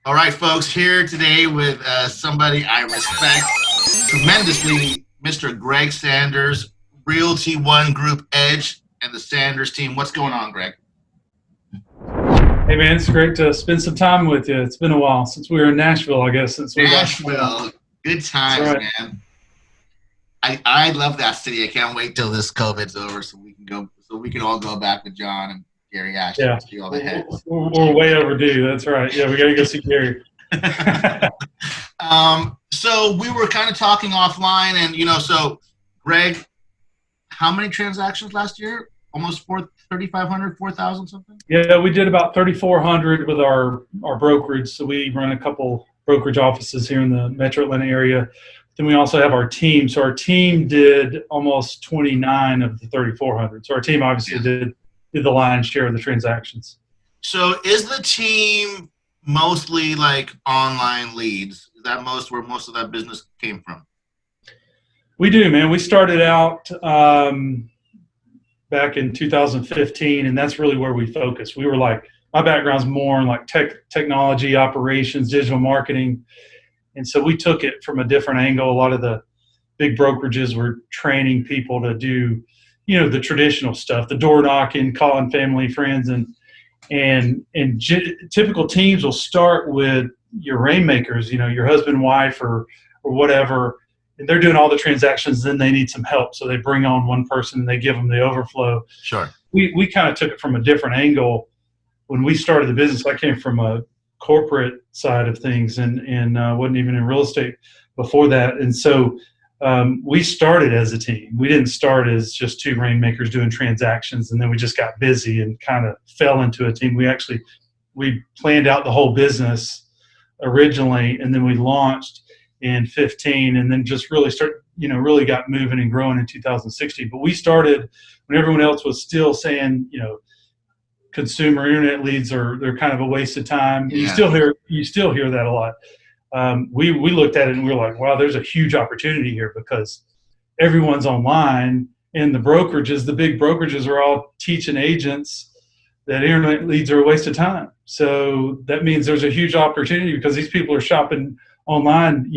All right, folks, here today with somebody I respect tremendously, Mr. Greg Sanders, Realty One Group Edge, and the Sanders team. What's going on, Greg? Hey man, it's great to spend some time with you. It's been a while since we were in Nashville, I guess, since we last met. Nashville. Good That's times, right. man. I love that city. I can't wait till this COVID's over so we can go, so we can all go back with John and Gary Ashton Yeah, and see all the heads. we're way overdue. That's right. Yeah, we got to go see Gary. So we were kind of talking offline, and so Greg, how many transactions last year? Almost 3,500, 4,000 something. Yeah, we did about 3,400 with our brokerage. So we run a couple brokerage offices here in the Metro Atlanta area. Then we also have our team. So our team did almost 29 of the 3,400. So our team obviously did the lion's share of the transactions. So is the team mostly like online leads? Is that where most of that business came from? We do, man. We started out back in 2015, and that's really where we focused. We were like, my background's more in like technology, operations, digital marketing. And so we took it from a different angle. A lot of the big brokerages were training people to do, the traditional stuff, the door knocking, calling family, friends, and typical teams will start with your rainmakers, your husband, wife, or whatever, and they're doing all the transactions. Then they need some help, so they bring on one person and they give them the overflow. Sure. We kind of took it from a different angle. When we started the business, I came from a corporate side of things and wasn't even in real estate before that. And so we started as a team. We didn't start as just two rainmakers doing transactions, and then we just got busy and kind of fell into a team. We planned out the whole business originally, and then we launched in 15, and then just really really got moving and growing in 2016. But we started when everyone else was still saying, consumer internet leads they're kind of a waste of time. Yeah. You still hear that a lot. We looked at it and we were like, wow, there's a huge opportunity here because everyone's online, and the big brokerages are all teaching agents that internet leads are a waste of time. So that means there's a huge opportunity because these people are shopping online,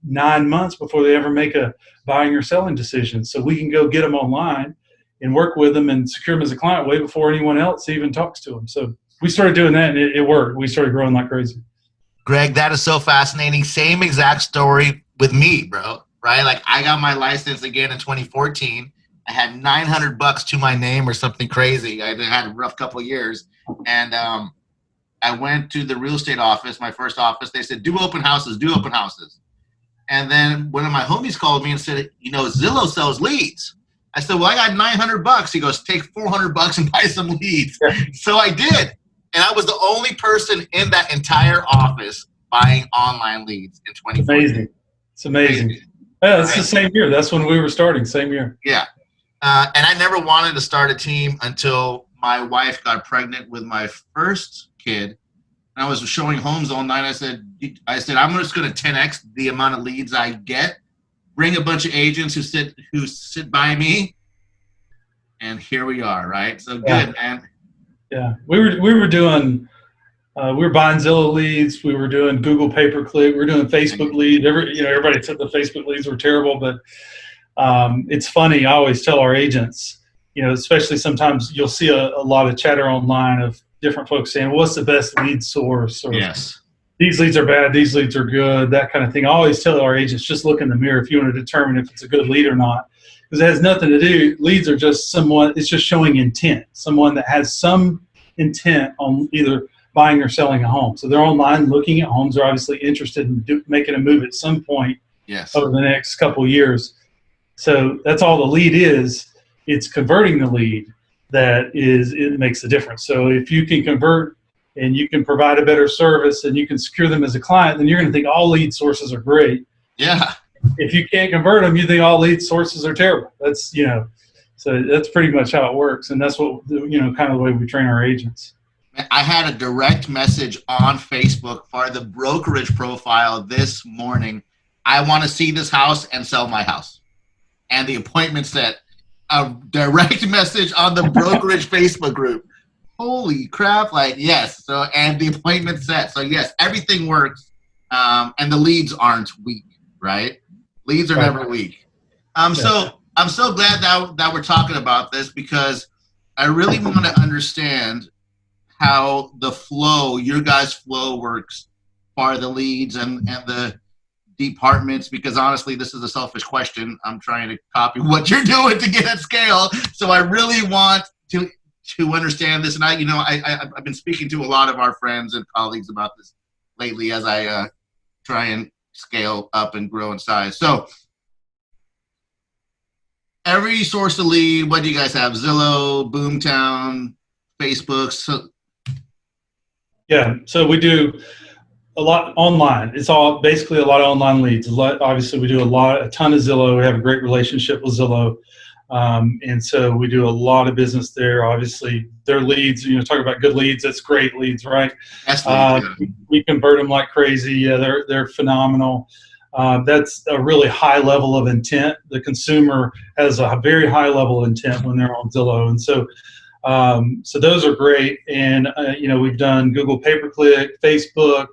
9 months before they ever make a buying or selling decision. So we can go get them online and work with them and secure them as a client way before anyone else even talks to them. So we started doing that, and it worked. We started growing like crazy. Greg, that is so fascinating. Same exact story with me, bro. Right? Like I got my license again in 2014. I had $900 to my name or something crazy. I had a rough couple of years, and I went to the real estate office, my first office. They said, do open houses. And then one of my homies called me and said, Zillow sells leads. I said, well, I got $900. He goes, take $400 and buy some leads. So I did. And I was the only person in that entire office buying online leads in 2014. It's amazing. Yeah, it's the same year. That's when we were starting, same year. Yeah. And I never wanted to start a team until my wife got pregnant with my first kid. And I was showing homes all night. I said, I'm just going to 10X the amount of leads I get. Bring a bunch of agents who sit by me, and here we are, right? So good, man. Yeah, we were doing, we were buying Zillow leads. We were doing Google pay-per-click. We were doing Facebook leads. Everybody said the Facebook leads were terrible, but it's funny. I always tell our agents, especially sometimes you'll see a lot of chatter online of different folks saying, "What's the best lead source?" Or, yes. These leads are bad, these leads are good, that kind of thing. I always tell our agents, just look in the mirror if you want to determine if it's a good lead or not. Because it has nothing to do, leads are just it's just showing intent. Someone that has some intent on either buying or selling a home. So they're online looking at homes. They're obviously interested in making a move at some point over the next couple of years. So that's all the lead is. It's converting the lead it makes a difference. So if you can convert and you can provide a better service and you can secure them as a client, then you're going to think all lead sources are great. Yeah. If you can't convert them, you think all lead sources are terrible. That's, so that's pretty much how it works. And that's what, kind of the way we train our agents. I had a direct message on Facebook for the brokerage profile this morning. I want to see this house and sell my house. And the appointment set, a direct message on the brokerage Facebook group. Holy crap! Like yes, so and the appointment set. So yes, everything works, and the leads aren't weak, right? Leads are Right. never weak. Yeah. So I'm so glad that we're talking about this because I really want to understand how the flow, your guys' flow works for the leads and the departments. Because honestly, this is a selfish question. I'm trying to copy what you're doing to get at scale. So I really want to understand this. And I've been speaking to a lot of our friends and colleagues about this lately as I try and scale up and grow in size. So every source of lead, what do you guys have? Zillow, Boomtown, Facebook. So Yeah. So we do a lot online. It's all basically a lot of online leads. Obviously, we do a ton of Zillow. We have a great relationship with Zillow. And so we do a lot of business there. Obviously, their leads, talk about good leads. That's great leads, right? that's leads. We convert them like crazy. Yeah, they're phenomenal. That's a really high level of intent. The consumer has a very high level of intent when they're on Zillow, and so those are great. And we've done Google pay-per-click, Facebook.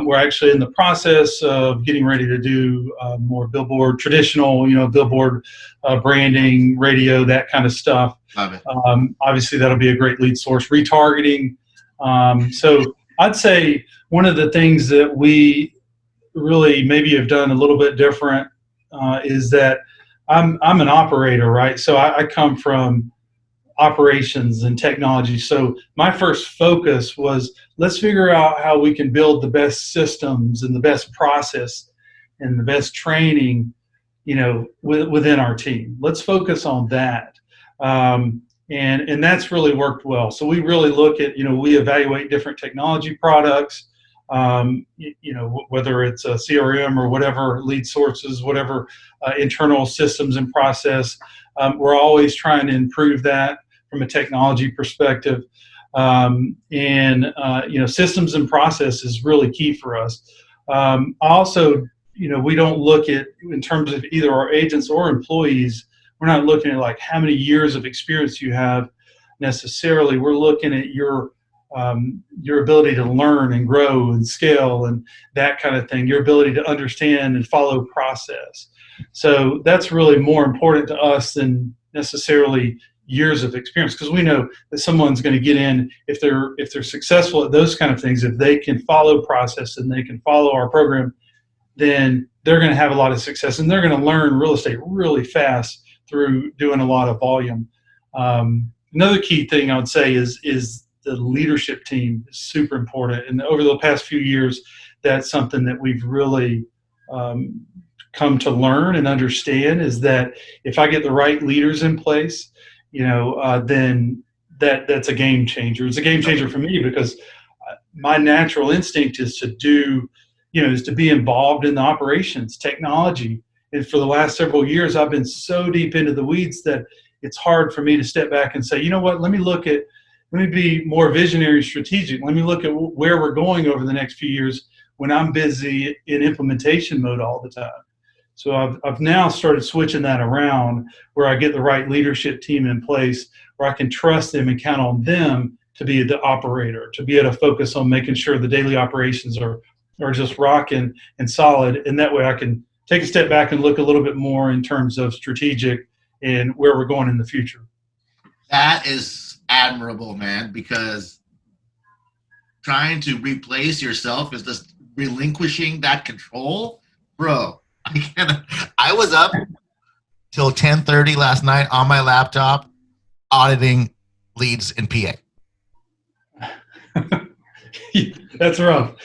We're actually in the process of getting ready to do more billboard, traditional, billboard branding, radio, that kind of stuff. Love it. Obviously, that'll be a great lead source. Retargeting. So I'd say one of the things that we really maybe have done a little bit different is that I'm an operator, right? So I come from operations and technology. So my first focus was let's figure out how we can build the best systems and the best process and the best training, within our team. Let's focus on that. And that's really worked well. So we really look at, we evaluate different technology products, whether it's a CRM or whatever lead sources, whatever internal systems and process. We're always trying to improve that from a technology perspective. Systems and process is really key for us. Also, we don't look at, in terms of either our agents or employees, we're not looking at like how many years of experience you have necessarily. We're looking at your ability to learn and grow and scale and that kind of thing, your ability to understand and follow process. So that's really more important to us than necessarily years of experience, because we know that someone's going to get in if they're successful at those kind of things. If they can follow process and they can follow our program, then they're going to have a lot of success, and they're going to learn real estate really fast through doing a lot of volume. Another key thing I would say is the leadership team is super important. And over the past few years, that's something that we've really come to learn and understand, is that if I get the right leaders in place, then that's a game changer. It's a game changer for me, because my natural instinct is to be involved in the operations, technology. And for the last several years, I've been so deep into the weeds that it's hard for me to step back and say, you know what, let me be more visionary, strategic. Let me look at where we're going over the next few years when I'm busy in implementation mode all the time. So I've now started switching that around, where I get the right leadership team in place, where I can trust them and count on them to be the operator, to be able to focus on making sure the daily operations are just rocking and solid. And that way I can take a step back and look a little bit more in terms of strategic and where we're going in the future. That is admirable, man, because trying to replace yourself is just relinquishing that control. Bro, I was up till 10:30 last night on my laptop auditing leads in PA. That's rough.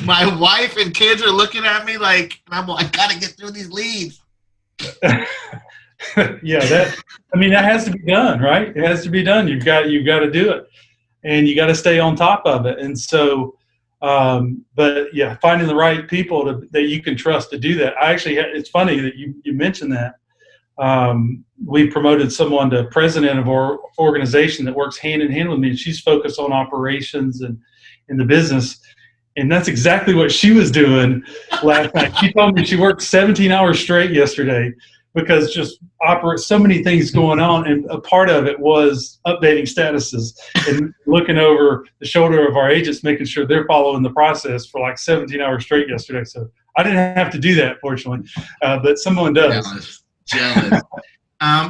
My wife and kids are looking at me like, and I'm like, I gotta get through these leads. Yeah, that has to be done, right? It has to be done. You've got to do it, and you got to stay on top of it. And so, but yeah, finding the right people that you can trust to do that. It's funny that you mentioned that. We promoted someone to president of our organization that works hand in hand with me, and she's focused on operations and in the business. And that's exactly what she was doing last night. She told me she worked 17 hours straight yesterday, because just operate so many things going on, and a part of it was updating statuses and looking over the shoulder of our agents, making sure they're following the process for like 17 hours straight yesterday. So I didn't have to do that, fortunately, but someone does. Jealous.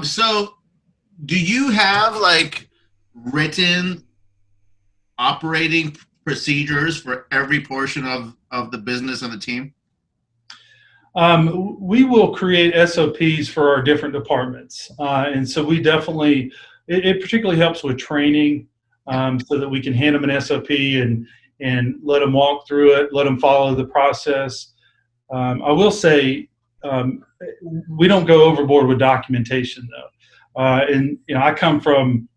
So do you have like written operating procedures for every portion of the business and the team? We will create SOPs for our different departments. And so we definitely, it particularly helps with training, so that we can hand them an SOP and let them walk through it, let them follow the process. I will say, we don't go overboard with documentation though. And I come from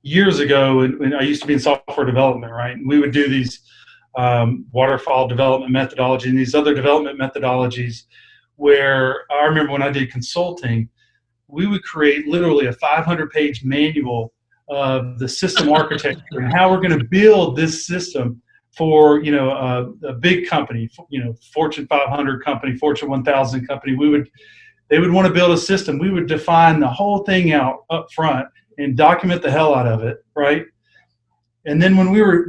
years ago, and I used to be in software development, right? And we would do these waterfall development methodology and these other development methodologies where I remember when I did consulting, we would create literally a 500-page manual of the system architecture and how we're going to build this system for a big company, Fortune 500 company, Fortune 1000 company. They would want to build a system. We would define the whole thing out up front and document the hell out of it, right? And then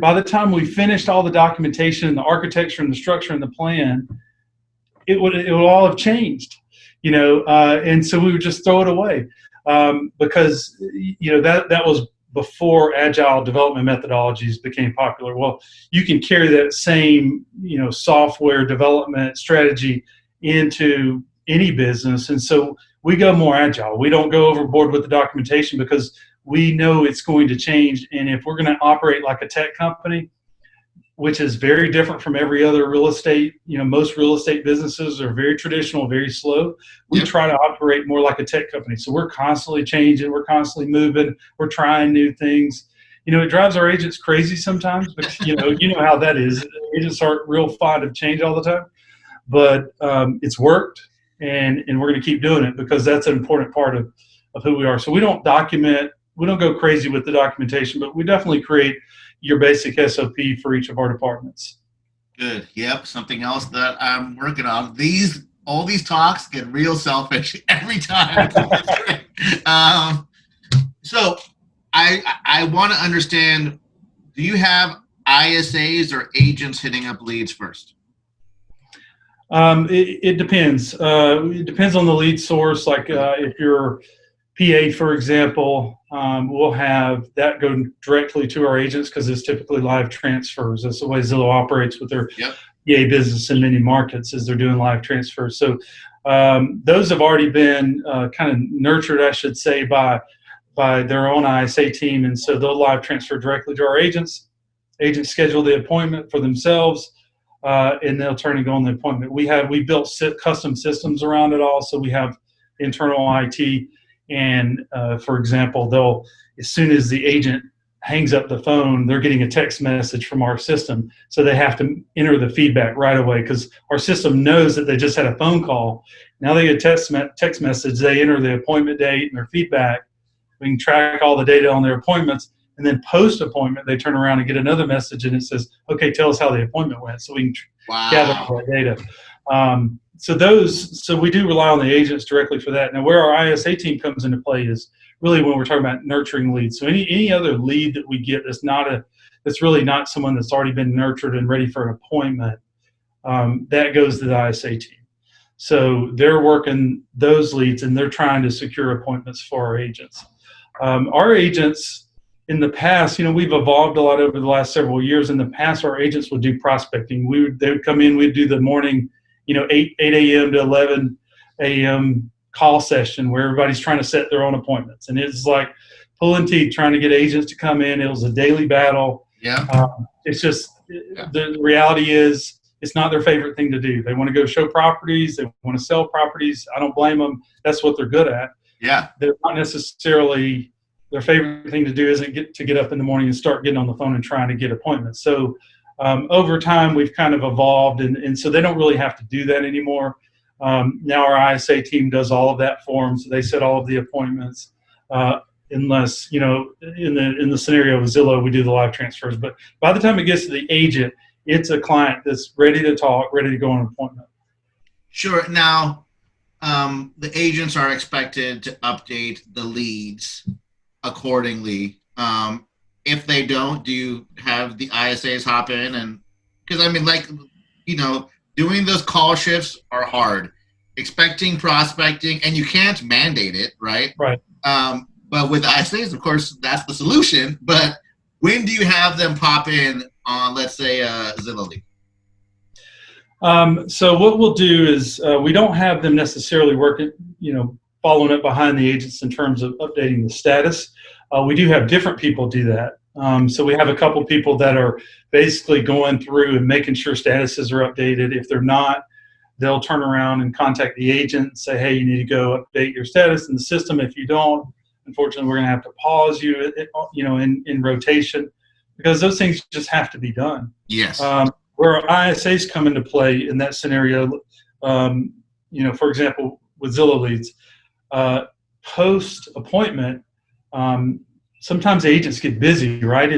by the time we finished all the documentation and the architecture and the structure and the plan, it would all have changed, and so we would just throw it away, because that was before agile development methodologies became popular. Well, you can carry that same software development strategy into any business, and so we go more agile. We don't go overboard with the documentation because we know it's going to change. And if we're going to operate like a tech company, which is very different from every other real estate, most real estate businesses are very traditional, very slow. We try to operate more like a tech company. So we're constantly changing, we're constantly moving, we're trying new things. It drives our agents crazy sometimes, but you know how that is. Agents aren't real fond of change all the time, but it's worked, and we're going to keep doing it because that's an important part of who we are. So we don't document, we don't go crazy with the documentation, but we definitely create your basic SOP for each of our departments. Good. Yep. Something else that I'm working on. All these talks get real selfish every time. So I want to understand, do you have ISAs or agents hitting up leads first? It depends. It depends on the lead source. Like if you're PA, for example, we'll have that go directly to our agents because it's typically live transfers. That's the way Zillow operates with their PA business in many markets, is they're doing live transfers. So those have already been kind of nurtured, I should say, by their own ISA team, and so they'll live transfer directly to our agents. Agents schedule the appointment for themselves, and they'll turn and go on the appointment. We built custom systems around it all, so we have internal IT. And for example, as soon as the agent hangs up the phone, they're getting a text message from our system. So they have to enter the feedback right away because our system knows that they just had a phone call. Now they get a text message, they enter the appointment date and their feedback. We can track all the data on their appointments. And then post-appointment, they turn around and get another message and it says, okay, tell us how the appointment went. So we can gather all that data. So we do rely on the agents directly for that. Now, where our ISA team comes into play is really when we're talking about nurturing leads. So any other lead that we get that's really not someone that's already been nurtured and ready for an appointment, that goes to the ISA team. So they're working those leads and they're trying to secure appointments for our agents. Our agents, in the past, we've evolved a lot over the last several years. In the past, our agents would do prospecting. They would come in, we'd do the morning 8 a.m. to 11 a.m. call session where everybody's trying to set their own appointments. And it's like pulling teeth trying to get agents to come in. It was a daily battle. It's just, the reality is it's not their favorite thing to do. They want to go show properties. They want to sell properties. I don't blame them. That's what they're good at. They're not necessarily, their favorite thing to do isn't get up in the morning and start getting on the phone and trying to get appointments. So over time, we've kind of evolved, and so they don't really have to do that anymore. Now our ISA team does all of that for them, so they set all of the appointments. Unless in the scenario of Zillow, we do the live transfers. But by the time it gets to the agent, it's a client that's ready to talk, ready to go on an appointment. Sure. Now, the agents are expected to update the leads accordingly. If they don't, do you have the ISAs hop in? And because I mean, like, you know, doing those call shifts are hard. Expecting prospecting, and you can't mandate it, right? Right. But with ISAs, of course, that's the solution. But when do you have them pop in on, let's say, Zillow lead? So what we'll do is we don't have them necessarily working, following up behind the agents in terms of updating the status. We do have different people do that. So we have a couple people that are basically going through and making sure statuses are updated. If they're not, they'll turn around and contact the agent and say, hey, you need to go update your status in the system. If you don't, unfortunately, we're going to have to pause you, in rotation, because those things just have to be done. Yes. Where ISAs come into play in that scenario, for example, with Zillow leads, post appointment, sometimes agents get busy, right?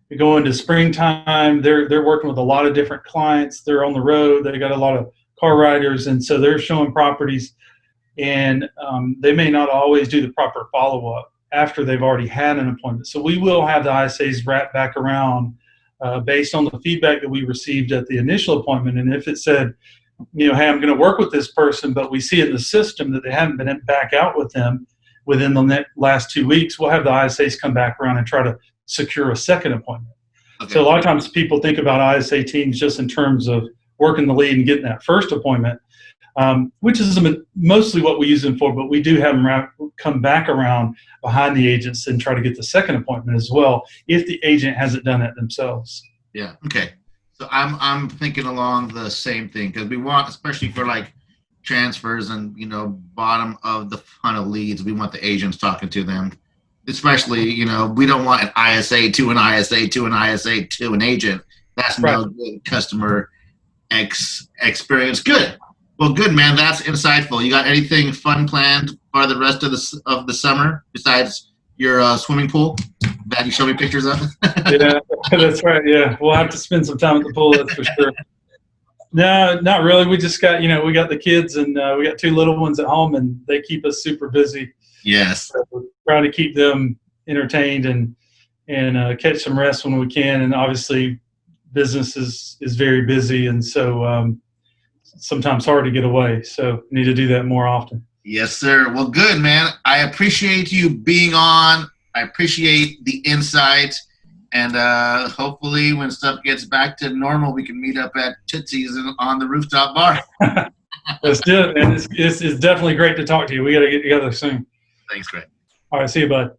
We go into springtime. They're working with a lot of different clients. They're on the road. They got a lot of car riders, and so they're showing properties, and they may not always do the proper follow up after they've already had an appointment. So we will have the ISAs wrap back around based on the feedback that we received at the initial appointment. And if it said, hey, I'm going to work with this person, but we see in the system that they haven't been back out with them within the last 2 weeks, we'll have the ISAs come back around and try to secure a second appointment. Okay. So a lot of times people think about ISA teams just in terms of working the lead and getting that first appointment, which is mostly what we use them for, but we do have them come back around behind the agents and try to get the second appointment as well if the agent hasn't done it themselves. Yeah. Okay. So I'm thinking along the same thing, because we want, especially for like transfers and bottom of the funnel leads, we want the agents talking to them. Especially, we don't want an ISA to an ISA to an ISA to an agent. That's right. No good customer experience. Good. Well, good, man. That's insightful. You got anything fun planned for the rest of the summer besides your swimming pool that you showed me pictures of? Yeah, that's right. Yeah, we'll have to spend some time at the pool. That's for sure. No, not really. We just got, we got the kids, and we got 2 little ones at home, and they keep us super busy. Yes. So we're trying to keep them entertained and catch some rest when we can. And obviously, business is very busy, and so sometimes hard to get away. So we need to do that more often. Yes, sir. Well, good, man. I appreciate you being on. I appreciate the insight. And hopefully when stuff gets back to normal, we can meet up at Tootsie's on the rooftop bar. Let's do it, man. It's definitely great to talk to you. We got to get together soon. Thanks, Greg. All right. See you, bud.